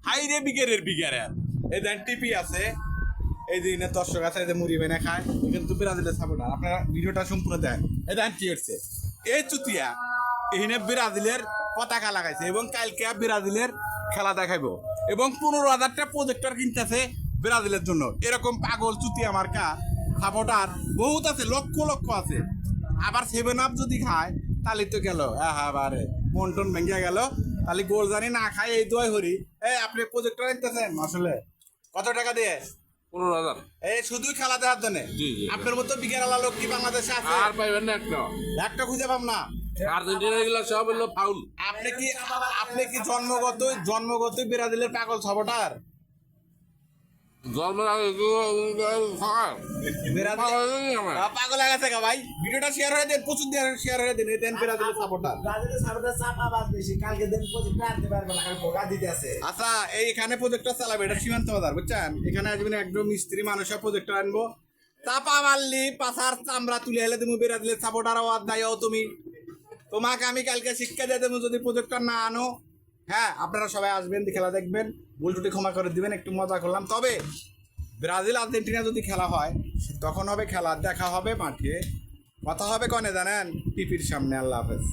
High রে বিগেরের বিগেরে এই দেন টিপি আছে এই দিনে দর্শক আছে এই যে মুড়ি বেনে খায় কিন্তু ব্রাজিলের সাপোর্টার আপনারা ভিডিওটা সম্পূর্ণ দেন এই দেন কি হচ্ছে এই চুতিয়া এখানে ব্রাজিলের পতাকা লাগাইছে এবং কালকে ব্রাজিলের খেলা দেখাইবো এবং 15,000টা প্রজেক্টর কিনতেছে ব্রাজিলের জন্য এরকম পাগল চুতিয়া মার্কা সাপোর্টার বহুত আছে লক্ষ লক্ষ আছে আবার 7 আপ যদি খায় তাহলে তো গেল বারে মন টন ভেঙে গেল তাহলে গোল জানি না খায় এই দোয়াই হরি এই আপনি প্রজেক্টর আনতেছেন আসলে কত টাকা দিয়ে 15,000 এই শুধুই খেলা দেওয়ার জন্য জি, জি। আপনার মতো বিকেল আলা লোক কি বাংলাদেশে আছে আর পাইবেন না একটা একটা খুঁজে পাব না আর্জেন্টিনা গুলো সব হলো ফাউল আপনি কি জন্মগত ব্রাজিলের পাগল সাপোর্টার জন্মের আগে পাগল হয়ে গেছে ভাই ভিডিওটা শেয়ার হয়ে দেন প্রচুর শেয়ার হয়ে দেন দেন ব্রাজিলের সাপোর্টার ব্রাজিলের সাপোর্টার চাপাবাজ বেশি কালকে দিন প্রজেক্ট আনতে পারবে না খালি ভোগা দিতে আছে আচ্ছা এইখানে প্রজেক্টর চালাবে এটা সীমান্ত বাজার বুঝছেন এখানে আসবেন একদম মিস্ত্রি মানুষের প্রজেক্টর আনবো চাপা মারলি পাশার চামড়া তুলে এলে তুমি ব্রাজিলের সাপোর্টার আওয়াজ দাও তুমি তোমাকে আমি কালকে শিক্ষা দিয়ে দেবো যদি প্রজেক্টর না আনো হ্যাঁ আপনারা সবাই আসবেন খেলা দেখবেন ভুল টুটি ক্ষমা করে দিবেন একটু মজা করলাম তবে ব্রাজিল আর্জেন্টিনা যদি খেলা হয় তখন হবে খেলা দেখা হবে মাঠে কথা হবে কনে জানেন টিভির সামনে আল্লাহ হাফেজ